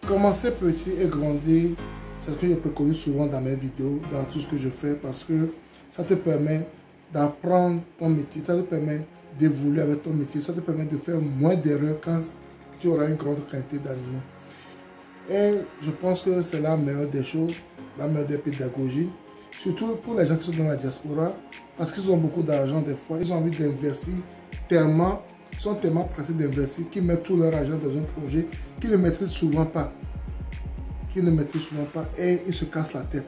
Commencer petit et grandir, c'est ce que je préconise souvent dans mes vidéos, dans tout ce que je fais, parce que ça te permet d'apprendre ton métier, ça te permet d'évoluer avec ton métier, ça te permet de faire moins d'erreurs quand tu auras une grande quantité d'animaux. Et je pense que c'est la meilleure des choses, la meilleure des pédagogies, surtout pour les gens qui sont dans la diaspora, parce qu'ils ont beaucoup d'argent des fois, ils ont envie d'investir tellement, ils sont tellement pressés d'investir qu'ils mettent tout leur argent dans un projet qu'ils ne maîtrisent souvent pas. Et ils se cassent la tête.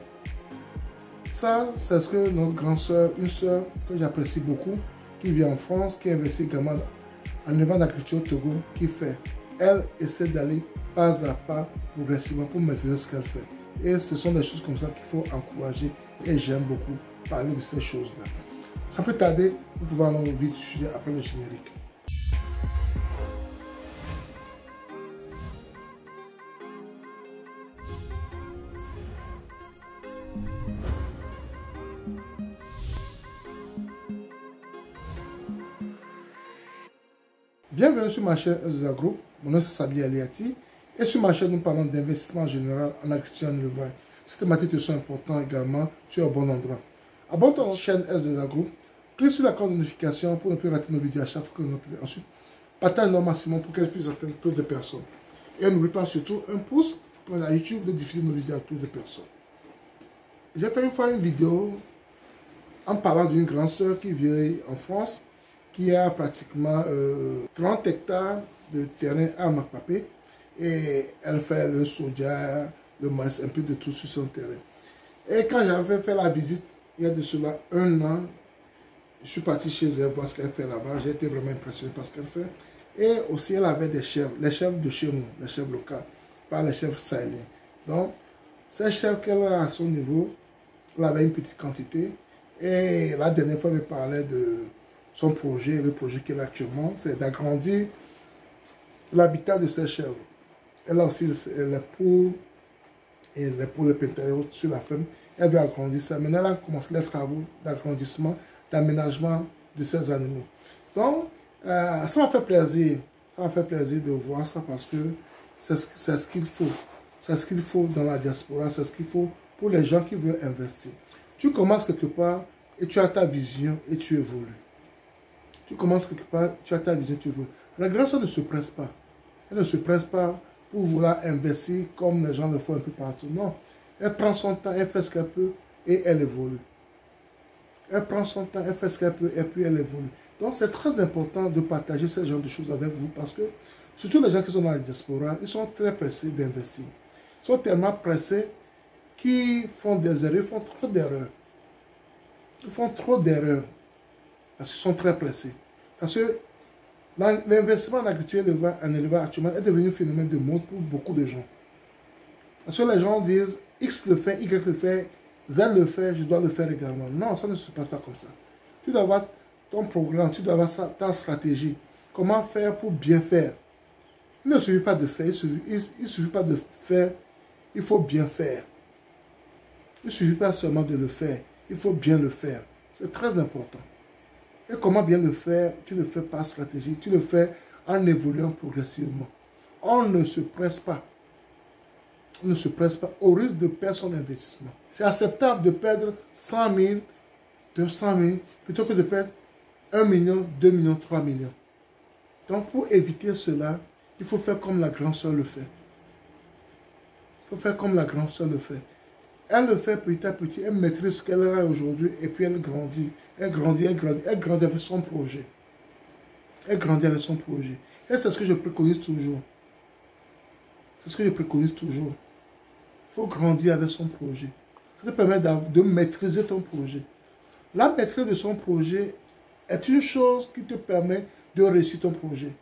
Ça, c'est ce que notre grande soeur, une soeur que j'apprécie beaucoup, qui vit en France, qui investit également en élevage d'agriculture au Togo, qui fait. Elle essaie d'aller pas à pas, progressivement, pour maîtriser ce qu'elle fait. Et ce sont des choses comme ça qu'il faut encourager. Et j'aime beaucoup parler de ces choses-là. Sans plus tarder, nous pouvons aller vite du sujet après le générique. Bienvenue sur ma chaîne Ezra Group, mon nom c'est Sabi Aliati et sur ma chaîne nous parlons d'investissement en général en agriculture et en élevage. Ces thématiques te sont importantes également, tu es au bon endroit. Abonne-toi à notre chaîne Ezra Group, clique sur la cloche de notification pour ne plus rater nos vidéos à chaque fois que nous publions. Ensuite, partage-le au maximum pour qu'elles puissent atteindre plus de personnes. Et n'oublie pas surtout un pouce pour la YouTube de diffuser nos vidéos à plus de personnes. J'ai fait une fois une vidéo en parlant d'une grande sœur qui vit en France, qui a pratiquement 30 hectares de terrain à Makpapé et elle fait le soja, le maïs, un peu de tout sur son terrain. Et quand j'avais fait la visite, il y a de cela un an, je suis parti chez elle voir ce qu'elle fait là-bas. J'ai été vraiment impressionné par ce qu'elle fait. Et aussi, elle avait des chèvres, les chèvres de chez nous, les chèvres locales, pas les chèvres sahéliens. Donc, ces chèvres qu'elle a à son niveau, elle avait une petite quantité. Et la dernière fois, elle me parlait de son projet, le projet qu'elle a actuellement, c'est d'agrandir l'habitat de ses chèvres. Elle a aussi les poules et les poules de Pentagéo sur la ferme. Elle veut agrandir ça. Maintenant, elle a commencé les travaux d'agrandissement, d'aménagement de ces animaux. Donc, ça m'a fait plaisir. Ça m'a fait plaisir de voir ça parce que c'est ce qu'il faut. C'est ce qu'il faut dans la diaspora, c'est ce qu'il faut pour les gens qui veulent investir. Tu commences quelque part et tu as ta vision et tu évolues. Tu commences quelque part, tu as ta vision, tu veux. La grâce ne se presse pas. Elle ne se presse pas pour vouloir investir comme les gens le font un peu partout. Non. Elle prend son temps, elle fait ce qu'elle peut et elle évolue. Elle prend son temps, elle fait ce qu'elle peut et puis elle évolue. Donc c'est très important de partager ce genre de choses avec vous parce que, surtout les gens qui sont dans la diaspora, ils sont très pressés d'investir. Ils sont tellement pressés qu'ils font des erreurs, ils font trop d'erreurs. Ils font trop d'erreurs. Parce qu'ils sont très pressés. Parce que l'investissement en agriculture et en élevage actuellement est devenu un phénomène de mode pour beaucoup de gens. Parce que les gens disent X le fait, Y le fait, Z le fait, je dois le faire également. Non, ça ne se passe pas comme ça. Tu dois avoir ton programme, tu dois avoir ta stratégie. Comment faire pour bien faire. Il ne suffit pas de faire, il suffit pas de faire, il faut bien faire. Il ne suffit pas seulement de le faire, il faut bien le faire. C'est très important. Et comment bien le faire? Tu le fais par stratégie, tu le fais en évoluant progressivement. On ne se presse pas. On ne se presse pas au risque de perdre son investissement. C'est acceptable de perdre 100 000, 200 000, plutôt que de perdre 1 million, 2 millions, 3 millions. Donc pour éviter cela, il faut faire comme la grande sœur le fait. Il faut faire comme la grande sœur le fait. Elle le fait petit à petit, elle maîtrise ce qu'elle a aujourd'hui et puis elle grandit. Elle grandit avec son projet. Elle grandit avec son projet. Et c'est ce que je préconise toujours. C'est ce que je préconise toujours. Il faut grandir avec son projet. Ça te permet de maîtriser ton projet. La maîtrise de son projet est une chose qui te permet de réussir ton projet.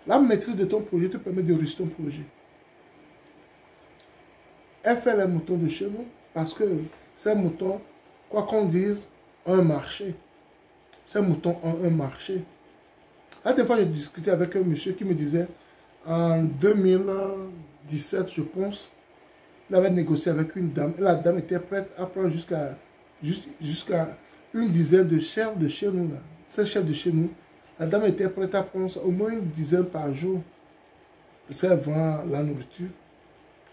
La maîtrise de ton projet te permet de réussir ton projet. Elle fait les moutons de chez nous parce que ces moutons, quoi qu'on dise, ont un marché. Ces moutons ont un marché. La dernière fois, j'ai discuté avec un monsieur qui me disait, en 2017, je pense, il avait négocié avec une dame. Et la dame était prête à prendre jusqu'à une dizaine de chèvres de chez nous. Là. Ces chèvres de chez nous, la dame était prête à prendre au moins une dizaine par jour. Parce qu'elle vend la nourriture.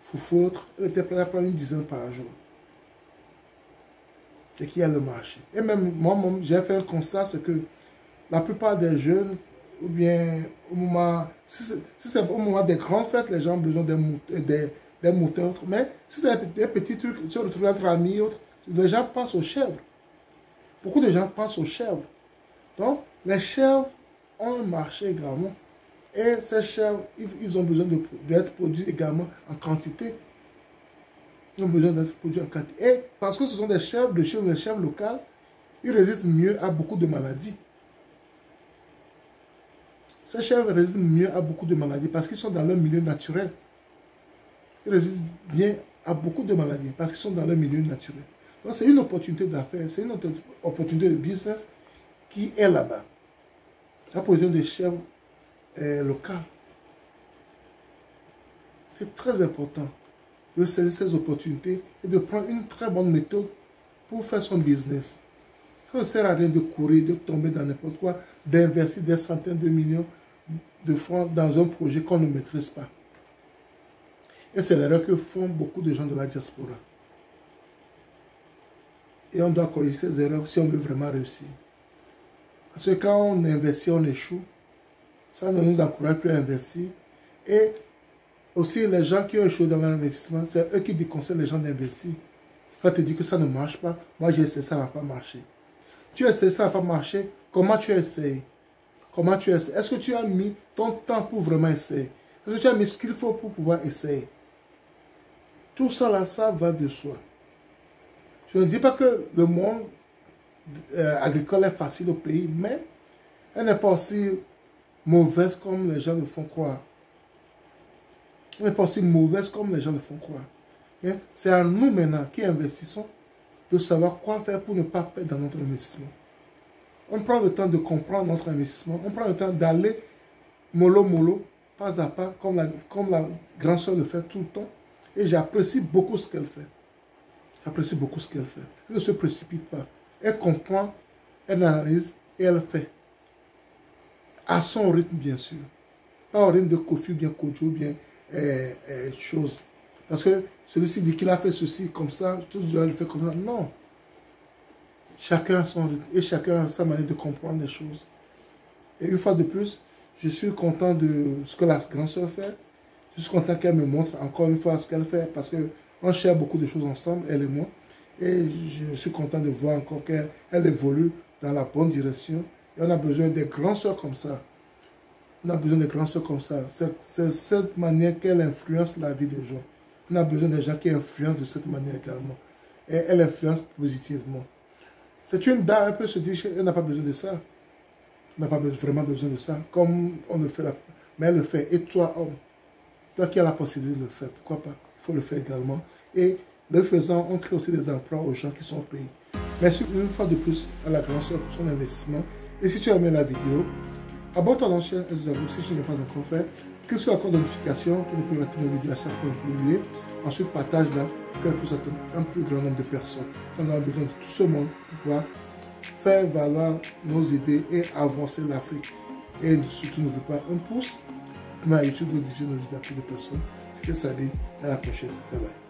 foufoutre, elle était prête à prendre une dizaine par jour. Et qu'il y a le marché. Et même moi, j'ai fait un constat, c'est que la plupart des jeunes, ou bien au moment, si c'est au moment des grandes fêtes, les gens ont besoin des moutons, mais si c'est des petits trucs, se retrouver entre amis, autres, les gens pensent aux chèvres. Beaucoup de gens pensent aux chèvres. Donc, les chèvres ont un marché également. Et ces chèvres, ils ont besoin d'être produits également en quantité. Ils ont besoin d'être produits en quantité. Et parce que ce sont des chèvres de chez les chèvres locales, ils résistent mieux à beaucoup de maladies. Ces chèvres résistent mieux à beaucoup de maladies parce qu'ils sont dans leur milieu naturel. Ils résistent bien à beaucoup de maladies parce qu'ils sont dans leur milieu naturel. Donc c'est une opportunité d'affaires, c'est une opportunité de business qui est là-bas. La production de chèvres locales. C'est très important de saisir ces opportunités et de prendre une très bonne méthode pour faire son business. Ça ne sert à rien de courir, de tomber dans n'importe quoi, d'investir des centaines de millions de francs dans un projet qu'on ne maîtrise pas. Et c'est l'erreur que font beaucoup de gens de la diaspora. Et on doit corriger ces erreurs si on veut vraiment réussir. Parce que quand on investit, on échoue. Ça ne nous encourage plus à investir. Et aussi, les gens qui ont échoué dans l'investissement, c'est eux qui déconseillent les gens d'investir. Quand tu dis que ça ne marche pas, moi j'ai essayé, ça n'a pas marché. Tu as essayé, ça n'a pas marché. Comment tu as essayé? Comment tu as essayé? Est-ce que tu as mis ton temps pour vraiment essayer? Est-ce que tu as mis ce qu'il faut pour pouvoir essayer? Tout ça là, ça va de soi. Je ne dis pas que le monde agricole est facile au pays, mais elle n'est pas aussi mauvaise comme les gens le font croire. Elle n'est pas aussi mauvaise comme les gens le font croire. Mais c'est à nous maintenant qui investissons de savoir quoi faire pour ne pas perdre dans notre investissement. On prend le temps de comprendre notre investissement. On prend le temps d'aller mollo, pas à pas, comme la grande soeur le fait tout le temps. Et j'apprécie beaucoup ce qu'elle fait. J'apprécie beaucoup ce qu'elle fait. Elle ne se précipite pas. Elle comprend, elle analyse et elle fait. À son rythme, bien sûr. Pas au rythme de Kofi, bien Kojo, bien chose. Parce que celui-ci dit qu'il a fait ceci comme ça, tout le monde le fait comme ça. Non. Chacun a son rythme et chacun a sa manière de comprendre les choses. Et une fois de plus, je suis content de ce que la grande sœur fait. Je suis content qu'elle me montre encore une fois ce qu'elle fait parce qu'on cherche beaucoup de choses ensemble, elle et moi. Et je suis content de voir encore qu'elle évolue dans la bonne direction. Et on a besoin des grandes sœurs comme ça. On a besoin des grandes sœurs comme ça. C'est cette manière qu'elle influence la vie des gens. On a besoin des gens qui influencent de cette manière également. Et elle influence positivement. C'est une dame, un peu se dit, elle n'a pas besoin de ça. Elle n'a pas vraiment besoin de ça. Comme on le fait là. Mais elle le fait. Et toi, homme, toi qui as la possibilité de le faire, pourquoi pas? Il faut le faire également. Et le faisant, on crée aussi des emplois aux gens qui sont au pays. Merci une fois de plus à la grande sœur pour son investissement. Et si tu as aimé la vidéo, abonne-toi à la chaîne SW si tu ne l'as pas encore fait. Clique sur la cloche de notification pour ne plus rater nos vidéos à chaque fois publiées. Ensuite, partage-la pour qu'elle puisse atteindre un plus grand nombre de personnes. On a besoin de tout ce monde pour pouvoir faire valoir nos idées et avancer l'Afrique. Et surtout, n'oublie pas un pouce. Mais à YouTube, vous diffusez nos vidéos à plus de personnes. C'était Sadi. À la prochaine. Bye bye.